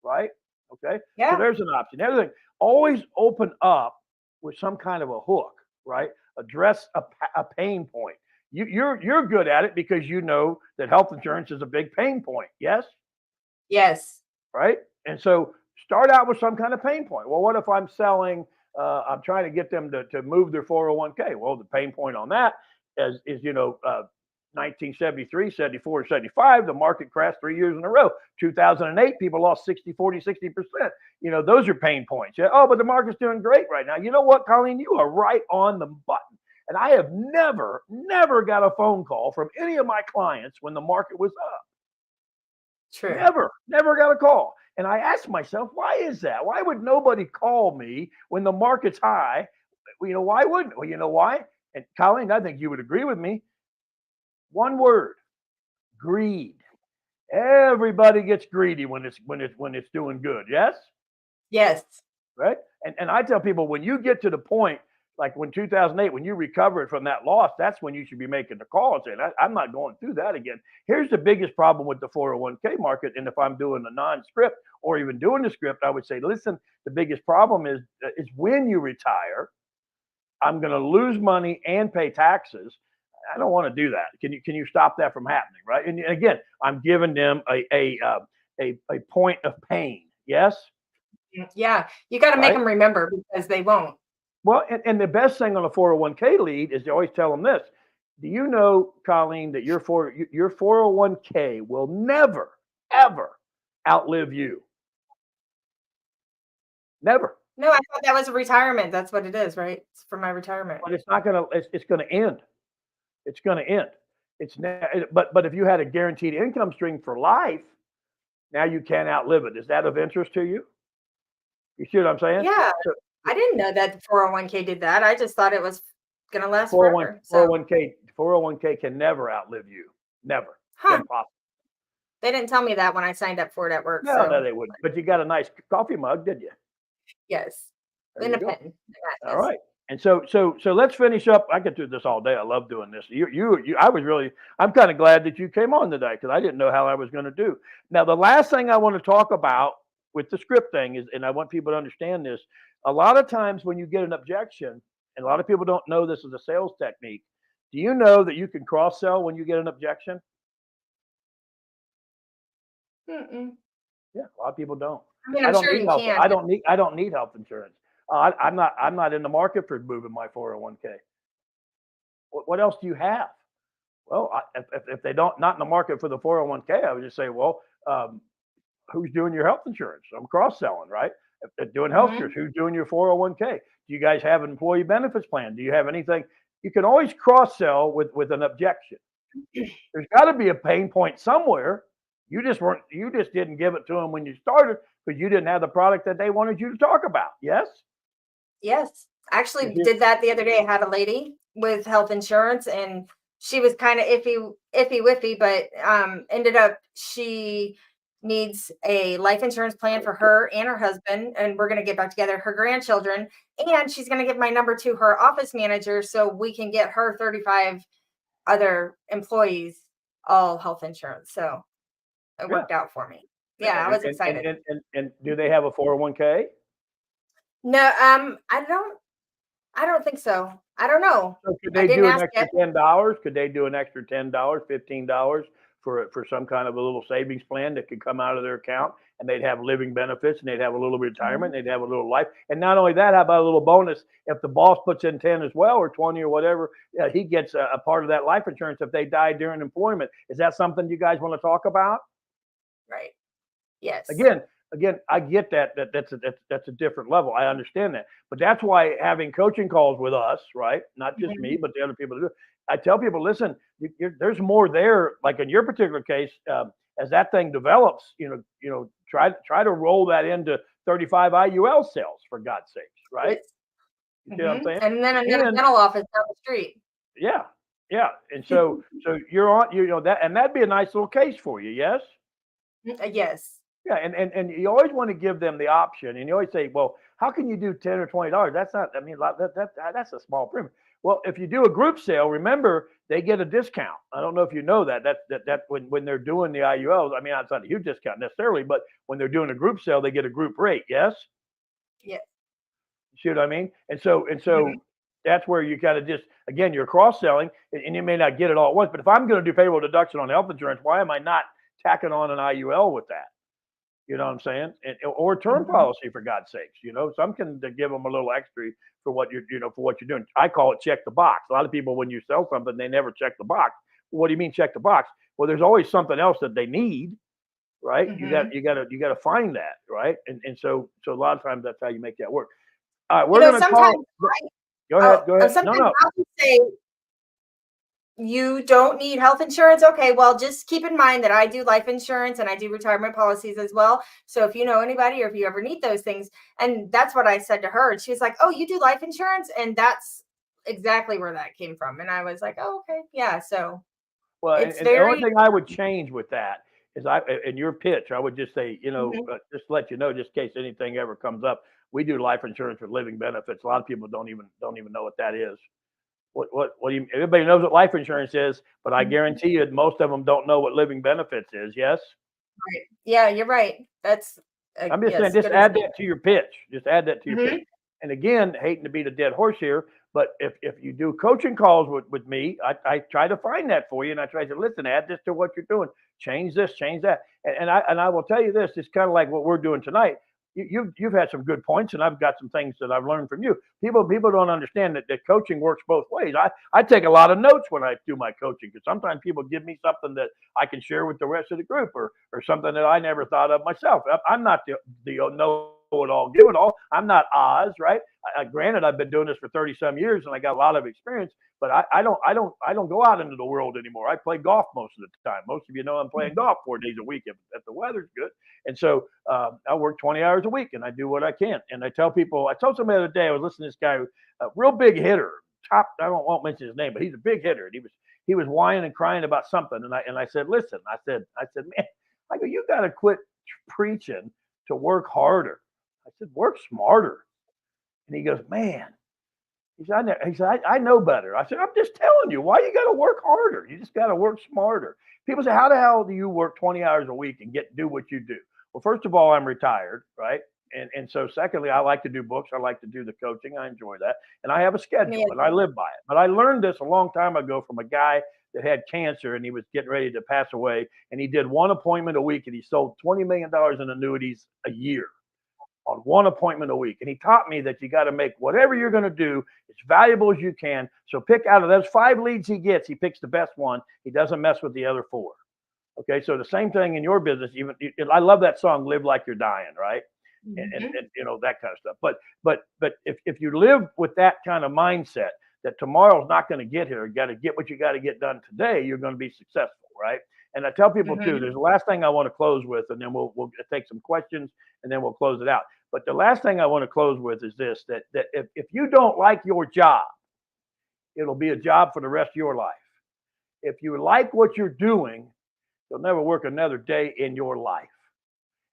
[SPEAKER 8] right? Okay.
[SPEAKER 9] Yeah.
[SPEAKER 8] So there's an option. The other thing, always open up with some kind of a hook, right? Address a pain point. You're good at it because you know that health insurance is a big pain point. Yes.
[SPEAKER 9] Yes.
[SPEAKER 8] Right. And so start out with some kind of pain point. Well, what if I'm selling? I'm trying to get them to move their 401k. Well, the pain point on that is 1973, 74, 75, the market crashed 3 years in a row. 2008, people lost 60, 40, 60%. Those are pain points. Yeah. Oh, but the market's doing great right now. You know what, Colleen? You are right on the button. And I have never got a phone call from any of my clients when the market was up.
[SPEAKER 9] True.
[SPEAKER 8] Never got a call. And I asked myself, why is that? Why would nobody call me when the market's high? Why wouldn't? Well, you know why? And Colleen, I think you would agree with me. One word: greed. Everybody gets greedy when it's doing good. Yes.
[SPEAKER 9] Yes.
[SPEAKER 8] Right. And I tell people, when you get to the point like when 2008, when you recovered from that loss, that's when you should be making the call and saying, I'm not going through that again. Here's the biggest problem with the 401k market. And if I'm doing a non-script or even doing the script, I would say, listen, the biggest problem is when you retire, I'm going to lose money and pay taxes. I don't want to do that. Can you stop that from happening? Right. And again, I'm giving them a point of pain. Yes.
[SPEAKER 9] Yeah. You got to make them remember because they won't.
[SPEAKER 8] Well, and the best thing on a 401k lead is you always tell them this. Do you know, Colleen, that your 401k will never, ever outlive you? Never.
[SPEAKER 9] No, I thought that was a retirement. That's what it is, right? It's for my retirement.
[SPEAKER 8] But it's not going to, it's going to end. It's going to end. But if you had a guaranteed income stream for life, now you can't outlive it. Is that of interest to you? You see what I'm saying?
[SPEAKER 9] Yeah. So, I didn't know that 401k did that. I just thought it was going to last forever.
[SPEAKER 8] 401k can never outlive you. Never.
[SPEAKER 9] Huh.
[SPEAKER 8] Impossible.
[SPEAKER 9] They didn't tell me that when I signed up for it at work.
[SPEAKER 8] No, they wouldn't. But you got a nice coffee mug, did you?
[SPEAKER 9] Yes. In a pen.
[SPEAKER 8] All right. And so let's finish up. I could do this all day. I love doing this. I'm kind of glad that you came on today because I didn't know how I was going to do. Now, the last thing I want to talk about with the script thing is, and I want people to understand this, a lot of times when you get an objection, and a lot of people don't know this is a sales technique, do you know that you can cross-sell when you get an objection?
[SPEAKER 9] Mm-mm.
[SPEAKER 8] Yeah, a lot of people don't.
[SPEAKER 9] I mean, I'm sure you can.
[SPEAKER 8] I don't need health insurance. I'm not in the market for moving my 401k. What else do you have? Well, if they don't not in the market for the 401k, I would just say, well, who's doing your health insurance? I'm cross-selling, right? If they're doing health insurance, who's doing your 401k? Do you guys have an employee benefits plan? Do you have anything? You can always cross-sell with an objection. There's got to be a pain point somewhere. You just didn't give it to them when you started because you didn't have the product that they wanted you to talk about. Yes?
[SPEAKER 9] Yes. I actually did that the other day. I had a lady with health insurance and she was kind of iffy, but ended up she needs a life insurance plan for her and her husband, and we're going to get back together, her grandchildren, and she's going to give my number to her office manager so we can get her 35 other employees all health insurance. So it worked out for me. Yeah, I was excited.
[SPEAKER 8] And do they have a 401k?
[SPEAKER 9] No, I don't think so. I don't know.
[SPEAKER 8] So could
[SPEAKER 9] I
[SPEAKER 8] they
[SPEAKER 9] didn't
[SPEAKER 8] do an
[SPEAKER 9] ask
[SPEAKER 8] extra
[SPEAKER 9] yet.
[SPEAKER 8] $10? Could they do an extra $10, $15 for some kind of a little savings plan that could come out of their account, and they'd have living benefits, and they'd have a little retirement, and they'd have a little life. And not only that, how about a little bonus if the boss puts in 10 as well, or 20 or whatever, he gets a part of that life insurance if they die during employment. Is that something you guys want to talk about?
[SPEAKER 9] Right. Yes.
[SPEAKER 8] Again, I get that's a different level. I understand that, but that's why having coaching calls with us, right? Not just me, but the other people that do. I tell people, listen, there's more there. Like in your particular case, as that thing develops, try to roll that into 35 IUL sales, for God's sakes, right?
[SPEAKER 9] Yes.
[SPEAKER 8] You see what I'm saying?
[SPEAKER 9] And then another dental office down the street.
[SPEAKER 8] Yeah, yeah. And so you're on, that, and that'd be a nice little case for you, yes.
[SPEAKER 9] Yes.
[SPEAKER 8] Yeah, and you always want to give them the option, and you always say, "Well, how can you do $10 or $20? That's not. I mean, that's a small premium." Well, if you do a group sale, remember they get a discount. I don't know if you know that. That when they're doing the IULs, I mean, it's not a huge discount necessarily, but when they're doing a group sale, they get a group rate. Yes.
[SPEAKER 9] Yes.
[SPEAKER 8] You see what I mean? And so that's where you got to just, again, you're cross selling, and you may not get it all at once. But if I'm going to do payroll deduction on health insurance, why am I not tacking on an IUL with that? You know what I'm saying? Or term policy, for God's sakes. Some can give them a little extra for what you're doing. I call it check the box. A lot of people, when you sell something, they never check the box. What do you mean check the box? Well, there's always something else that they need, right? You got to find that, right? And so a lot of times that's how you make that work. All right, we're going to call. Go ahead.
[SPEAKER 9] Sometimes
[SPEAKER 8] No.
[SPEAKER 9] I would say, you don't need health insurance. Okay, well, just keep in mind that I do life insurance and I do retirement policies as well. So if you know anybody or if you ever need those things, and that's what I said to her. And she was like, "Oh, you do life insurance?" And that's exactly where that came from. And I was like, "Oh, okay. Yeah." So
[SPEAKER 8] and the only thing I would change with that is in your pitch, I would just say, just to let you know, just in case anything ever comes up, we do life insurance with living benefits. A lot of people don't even know what that is. What do you? Everybody knows what life insurance is, but I guarantee you, most of them don't know what living benefits is. Yes.
[SPEAKER 9] Right. Yeah, you're right. That's.
[SPEAKER 8] I'm just saying, just add that to your pitch. Just add that to your pitch. And again, hating to beat a dead horse here, but if you do coaching calls with me, I try to find that for you, and I try to listen, add this to what you're doing, change this, change that, and I will tell you this, it's kind of like what we're doing tonight. You've had some good points, and I've got some things that I've learned from you. People don't understand that coaching works both ways. I take a lot of notes when I do my coaching, because sometimes people give me something that I can share with the rest of the group, or something that I never thought of myself. I'm not the know-it-all, give-it-all. I'm not Oz, right? Granted, I've been doing this for 30-some years, and I got a lot of experience. But I don't go out into the world anymore. I play golf most of the time. Most of you know I'm playing golf 4 days a week if the weather's good. And so I work 20 hours a week, and I do what I can. And I told somebody the other day, I was listening to this guy, a real big hitter, I won't mention his name, but he's a big hitter. And he was whining and crying about something. And I said, listen, I said, man, I go, you got to quit preaching to work harder. I said, work smarter. And he goes, man. He said, I know better. I said, I'm just telling you, why you got to work harder? You just got to work smarter. People say, how the hell do you work 20 hours a week and do what you do? Well, first of all, I'm retired, right? And so secondly, I like to do books. I like to do the coaching. I enjoy that. And I have a schedule, and I live by it. But I learned this a long time ago from a guy that had cancer, and he was getting ready to pass away. And he did one appointment a week, and he sold $20 million in annuities a year on one appointment a week. And he taught me that you got to make whatever you're going to do as valuable as you can. So pick out of those 5 leads he gets, he picks the best one. He doesn't mess with the other 4. Okay. So the same thing in your business. I love that song, Live Like You're Dying. Right. And that kind of stuff. But if you live with that kind of mindset that tomorrow's not going to get here, you got to get what you got to get done today, you're going to be successful. Right. And I tell people too, there's the last thing I want to close with, and then we'll take some questions, and then we'll close it out. But the last thing I want to close with is this, that if you don't like your job, it'll be a job for the rest of your life. If you like what you're doing, you'll never work another day in your life.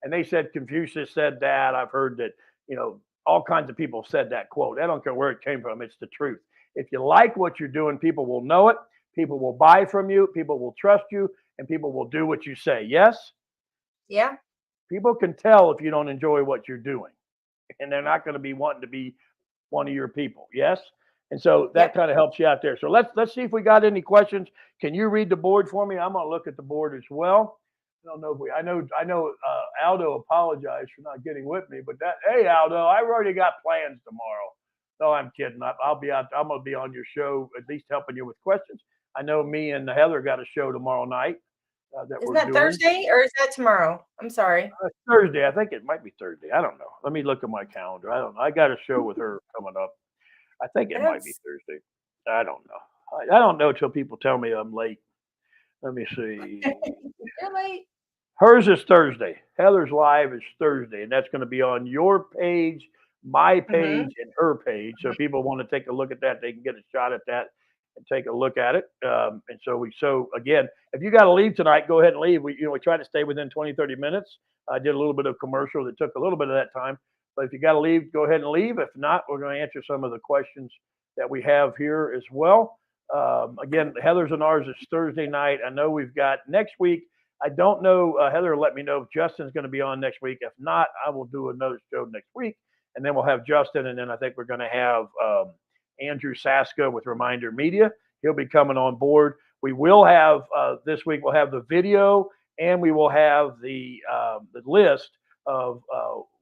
[SPEAKER 8] And they said, Confucius said that. I've heard that, all kinds of people said that quote. I don't care where it came from. It's the truth. If you like what you're doing, people will know it. People will buy from you. People will trust you. And people will do what you say. Yes?
[SPEAKER 9] Yeah.
[SPEAKER 8] People can tell if you don't enjoy what you're doing. And they're not going to be wanting to be one of your people. Yes? And so that kind of helps you out there. So let's see if we got any questions. Can you read the board for me? I'm gonna look at the board as well. I don't know if I know Aldo apologized for not getting with me, but hey Aldo, I've already got plans tomorrow. No, I'm kidding. I'll be out. I'm gonna be on your show, at least helping you with questions. I know me and Heather got a show tomorrow night.
[SPEAKER 9] Isn't that Thursday or is that tomorrow? I'm sorry.
[SPEAKER 8] Thursday. I think it might be Thursday. I don't know. Let me look at my calendar. I don't know. I got a show with her coming up. I think it might be Thursday. I don't know. I don't know till people tell me I'm late. Let me see.
[SPEAKER 9] You're late.
[SPEAKER 8] Hers is Thursday. Heather's live is Thursday, and that's going to be on your page, my page, and her page. So people want to take a look at that, they can get a shot at that and take a look at it. And so again, if you got to leave tonight, go ahead and leave. We try to stay within 20, 30 minutes. I did a little bit of commercial that took a little bit of that time. But if you got to leave, go ahead and leave. If not, we're going to answer some of the questions that we have here as well. Again, Heather's and ours is Thursday night. I know we've got next week. I don't know. Heather will let me know if Justin's going to be on next week. If not, I will do another show next week. And then we'll have Justin. And then I think we're going to have Andrew Saska with Reminder Media. He'll be coming on board. We will have this week, we'll have the video and we will have the list of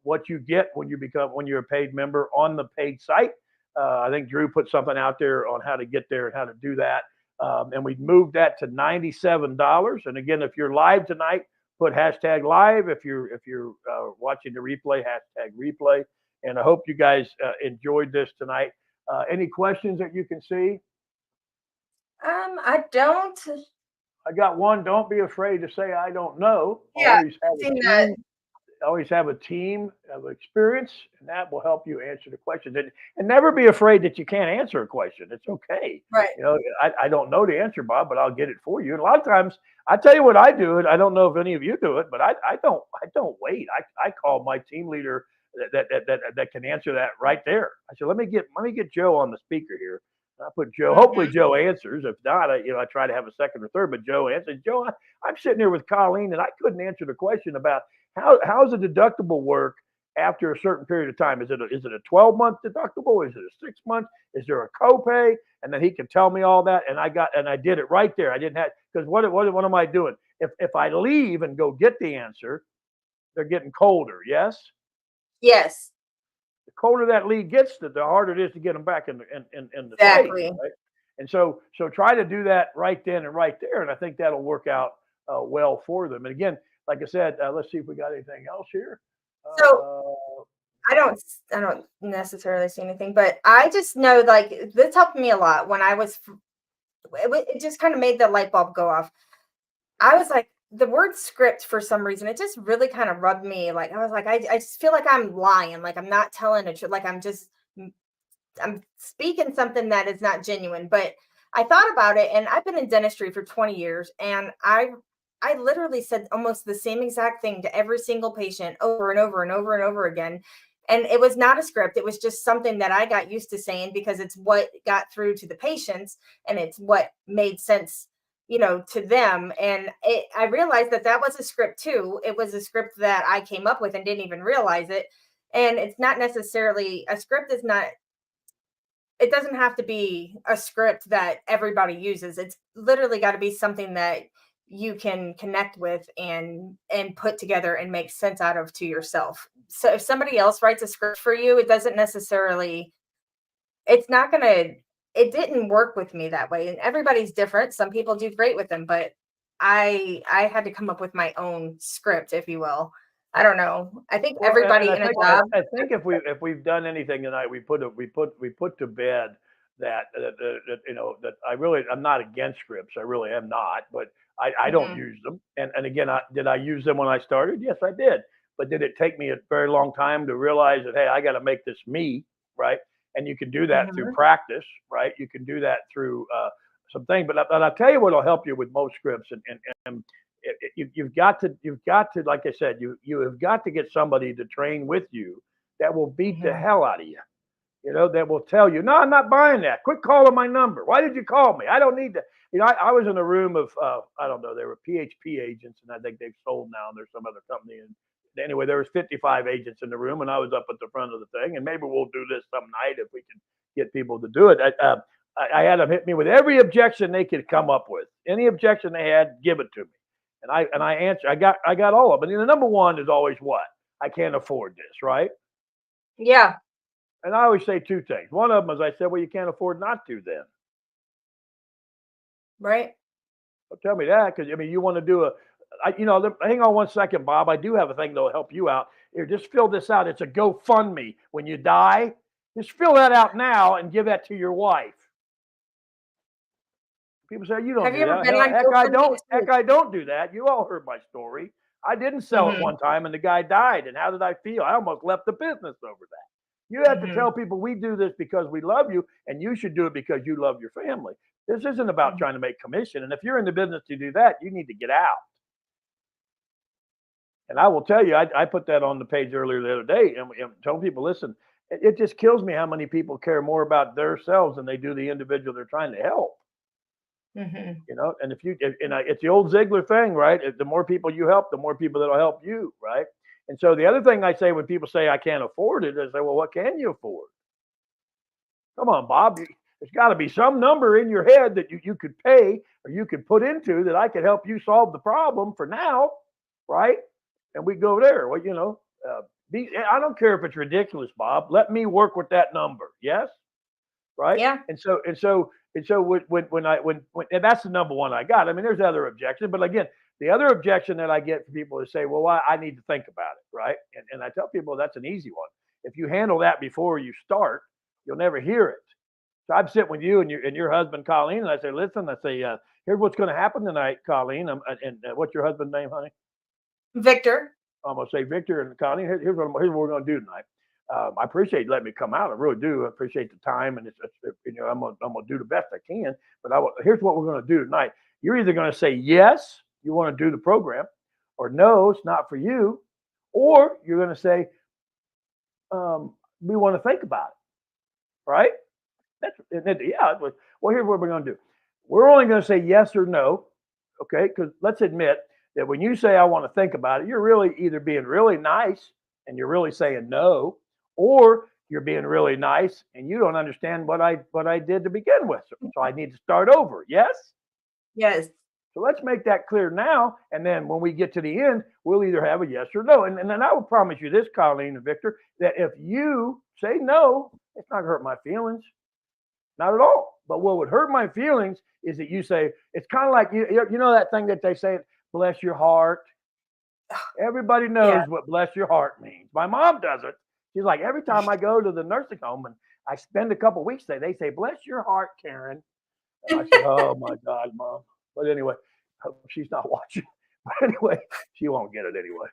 [SPEAKER 8] what you get when you're a paid member on the paid site. I think Drew put something out there on how to get there and how to do that. And we moved that to $97. And again, if you're live tonight, put hashtag live. If you're watching the replay, hashtag replay. And I hope you guys enjoyed this tonight. Any questions that you can see?
[SPEAKER 9] I don't.
[SPEAKER 8] I got one. Don't be afraid to say I don't know.
[SPEAKER 9] Yeah, I've seen that.
[SPEAKER 8] Always have a team of experience, and that will help you answer the questions. And never be afraid that you can't answer a question. It's okay.
[SPEAKER 9] Right.
[SPEAKER 8] I don't know the answer, Bob, but I'll get it for you. And a lot of times, I tell you what I do, and I don't know if any of you do it, but I don't wait. I call my team leader that can answer that right there. I said, let me get Joe on the speaker here. I put Joe. Hopefully Joe answers. If not, I try to have a second or third. But Joe answers. Joe, I'm sitting here with Colleen, and I couldn't answer the question about how's a deductible work after a certain period of time. Is it a 12-month deductible? Is it a 6-month? Is there a copay? And then he can tell me all that, and I did it right there. I didn't have because what am I doing? If I leave and go get the answer, they're getting colder. Yes.
[SPEAKER 9] Yes.
[SPEAKER 8] The colder that lead gets, the harder it is to get them back in the
[SPEAKER 9] exactly.
[SPEAKER 8] state, right? And so try to do that right then and right there, and I think that'll work out well for them. And again, like I said, let's see if we got anything else here.
[SPEAKER 9] So I don't necessarily see anything, but I just know like this helped me a lot when I was. It just kind of made the light bulb go off. I was like, the word script for some reason, it just really kind of rubbed me. Like, I was like, I just feel like I'm lying. Like I'm not telling the truth. Like I'm speaking something that is not genuine. But I thought about it, and I've been in dentistry for 20 years, and I literally said almost the same exact thing to every single patient over and over and over and over again. And it was not a script. It was just something that I got used to saying because it's what got through to the patients and it's what made sense, to them. And I realized that was a script too. It was a script that I came up with and didn't even realize it. And it's not necessarily a script it doesn't have to be a script that everybody uses. It's literally got to be something that you can connect with and put together and make sense out of to yourself. So if somebody else writes a script for you, it didn't work with me that way. And everybody's different. Some people do great with them, but I had to come up with my own script, if you will. I don't know. I think everybody in a job.
[SPEAKER 8] I think if we've done anything tonight, we put to bed that I'm not against scripts. I really am not, but I don't use them. And again, did I use them when I started? Yes, I did. But did it take me a very long time to realize that, hey, I got to make this me, right? And you can do that through practice, right? You can do that through some things. But I'll tell you what will help you with most scripts. And you've got to, like I said, you have got to get somebody to train with you that will beat the hell out of you. That will tell you, no, I'm not buying that. Quit calling my number. Why did you call me? I don't need that. I was in a room of, I don't know, there were PHP agents, and I think they've sold now, and there's some other company. And anyway, there was 55 agents in the room, and I was up at the front of the thing. And maybe we'll do this some night if we can get people to do it. I had them hit me with every objection they could come up with. Any objection they had, give it to me. And I answer. I got all of them. And the number one is always what? I can't afford this, right?
[SPEAKER 9] Yeah.
[SPEAKER 8] And I always say two things. One of them is I said, well, you can't afford not to then.
[SPEAKER 9] Right.
[SPEAKER 8] Well, tell me that, because I mean, you want to do hang on one second, Bob. I do have a thing that'll help you out. Here, just fill this out. It's a GoFundMe. When you die, just fill that out now and give that to your wife. People say, you don't
[SPEAKER 9] Have
[SPEAKER 8] do
[SPEAKER 9] you ever
[SPEAKER 8] that.
[SPEAKER 9] been on
[SPEAKER 8] Heck, I
[SPEAKER 9] GoFundMe
[SPEAKER 8] don't.
[SPEAKER 9] too?
[SPEAKER 8] Heck, I don't do that. You all heard my story. I didn't sell it one time, and the guy died. And how did I feel? I almost left the business over that. You have to tell people we do this because we love you, and you should do it because you love your family. This isn't about trying to make commission. And if you're in the business to do that, you need to get out. And I will tell you, I put that on the page earlier the other day and told people, listen, it just kills me how many people care more about themselves than they do the individual they're trying to help. You know, and it's the old Ziegler thing, right? The more people you help, the more people that'll help you, right? And so the other thing I say when people say I can't afford it, I say, well, what can you afford? Come on, Bob. There's got to be some number in your head that you could pay or you could put into that I could help you solve the problem for now, right? And we go there. Well, you know, I don't care if it's ridiculous, Bob. Let me work with that number. Yes, right?
[SPEAKER 9] Yeah.
[SPEAKER 8] And so when that's the number one I got. I mean, there's other objections, but again, the other objection that I get from people is say, well, I need to think about it, right? And I tell people that's an easy one. If you handle that before you start, you'll never hear it. So I'm sitting with you and your husband, Colleen, and I say, listen, here's what's going to happen tonight, Colleen. And what's your husband's name, honey?
[SPEAKER 9] Victor.
[SPEAKER 8] I'm going to say Victor and Colleen. Here's what we're going to do tonight. I appreciate you letting me come out. I really do. I appreciate the time, and I'm going to do the best I can. But here's what we're going to do tonight. You're either going to say yes, you want to do the program, or no, it's not for you, or you're going to say we want to think about it, right? Well, here's what we're going to do. We're only going to say yes or no, okay? Because let's admit that when you say I want to think about it, you're really either being really nice and you're really saying no, or you're being really nice and you don't understand what I did to begin with. So I need to start over. Yes?
[SPEAKER 9] Yes.
[SPEAKER 8] So let's make that clear now. And then when we get to the end, we'll either have a yes or no. And then I will promise you this, Colleen and Victor, that if you say no, it's not going to hurt my feelings. Not at all. But what would hurt my feelings is that you say, it's kind of like, you know that thing that they say, bless your heart. Everybody knows what bless your heart means. My mom does it. She's like, every time I go to the nursing home and I spend a couple weeks there, they say, bless your heart, Karen. And I say, oh my God, Mom. But anyway, she's not watching. But anyway, she won't get it anyway.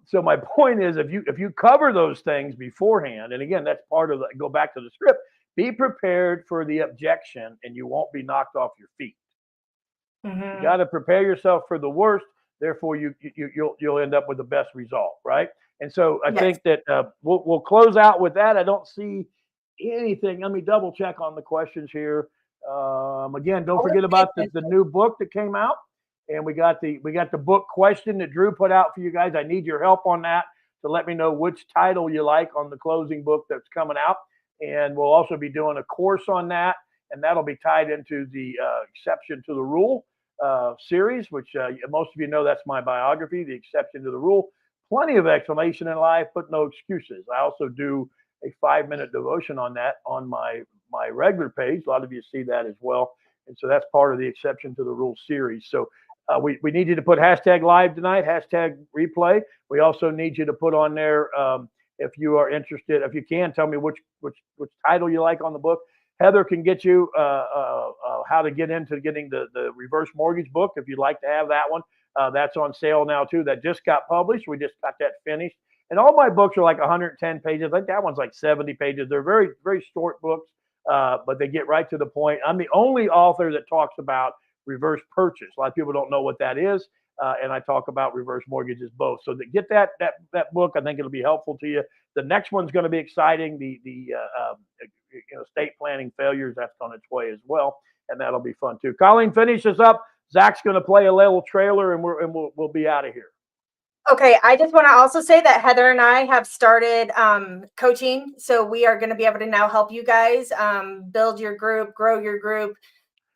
[SPEAKER 8] So my point is, if you cover those things beforehand, and again, that's part of go back to the script, be prepared for the objection and you won't be knocked off your feet. You got to prepare yourself for the worst. Therefore, you'll end up with the best result, right? And so I think that we'll close out with that. I don't see anything. Let me double check on the questions here. Again, don't forget about the new book that came out, and we got the book question that Drew put out for you guys. I need your help on that to let me know which title you like on the closing book that's coming out, and we'll also be doing a course on that, and that'll be tied into the exception to the rule series, which most of you know that's my biography, The Exception to the Rule. Plenty of explanation in life, but no excuses. I also do a 5-minute devotion on that on my regular page. A lot of you see that as well. And so that's part of the Exception to the Rule series. So we need you to put hashtag live tonight, hashtag replay. We also need you to put on there, if you are interested, if you can, tell me which title you like on the book. Heather can get you how to get into getting the reverse mortgage book if you'd like to have that one. That's on sale now too. That just got published. We just got that finished. And all my books are like 110 pages. I think that one's like 70 pages. They're very, very short books, but they get right to the point. I'm the only author that talks about reverse purchase. A lot of people don't know what that is. And I talk about reverse mortgages both. So to get that book, I think it'll be helpful to you. The next one's going to be exciting. The estate planning failures, that's on its way as well, and that'll be fun too. Colleen, finish us up. Zach's going to play a little trailer, and we'll be out of here.
[SPEAKER 9] Okay, I just want to also say that Heather and I have started coaching. So we are going to be able to now help you guys build your group, grow your group.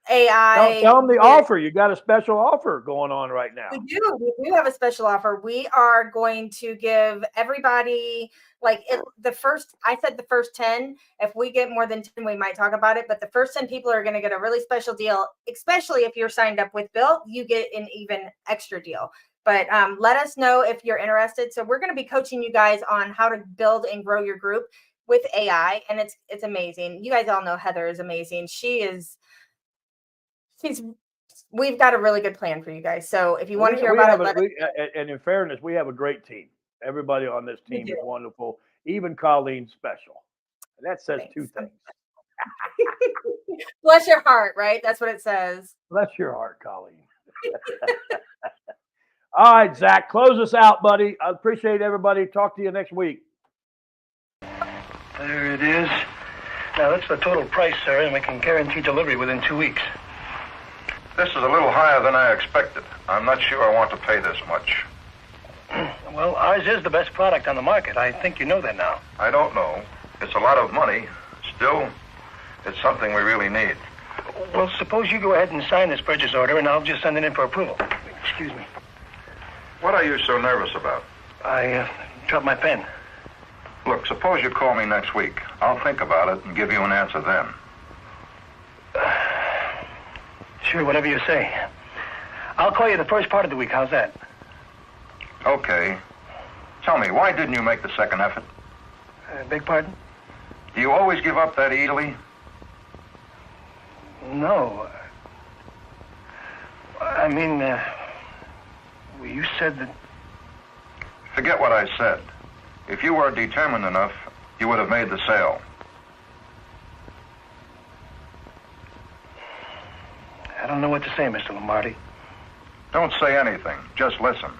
[SPEAKER 9] AI.
[SPEAKER 8] Tell them the offer. You got a special offer going on right now.
[SPEAKER 9] We do have a special offer. We are going to give everybody the first 10. If we get more than 10, we might talk about it. But the first 10 people are going to get a really special deal, especially if you're signed up with Bill, you get an even extra deal. But let us know if you're interested. So we're going to be coaching you guys on how to build and grow your group with AI. And it's amazing. You guys all know Heather is amazing. We've got a really good plan for you guys. So if you want to hear about it,
[SPEAKER 8] and in fairness, we have a great team. Everybody on this team is wonderful. Even Colleen's special. And that says two things.
[SPEAKER 9] Bless your heart, right? That's what it says.
[SPEAKER 8] Bless your heart, Colleen. All right, Zach, close us out, buddy. I appreciate everybody. Talk to you next week.
[SPEAKER 10] There it is. Now, that's the total price, sir, and we can guarantee delivery within 2 weeks.
[SPEAKER 11] This is a little higher than I expected. I'm not sure I want to pay this much.
[SPEAKER 10] Well, ours is the best product on the market. I think you know that now.
[SPEAKER 11] I don't know. It's a lot of money. Still, it's something we really need.
[SPEAKER 10] Well, suppose you go ahead and sign this purchase order, and I'll just send it in for approval. Excuse me.
[SPEAKER 11] What are you so nervous about?
[SPEAKER 10] I dropped my pen.
[SPEAKER 11] Look, suppose you call me next week. I'll think about it and give you an answer then.
[SPEAKER 10] Sure, whatever you say. I'll call you the first part of the week. How's that?
[SPEAKER 11] Okay. Tell me, why didn't you make the second effort?
[SPEAKER 10] Beg pardon?
[SPEAKER 11] Do you always give up that easily?
[SPEAKER 10] No. I mean, you said that...
[SPEAKER 11] Forget what I said. If you were determined enough, you would have made the sale.
[SPEAKER 10] I don't know what to say, Mr. Lombardi.
[SPEAKER 11] Don't say anything. Just listen.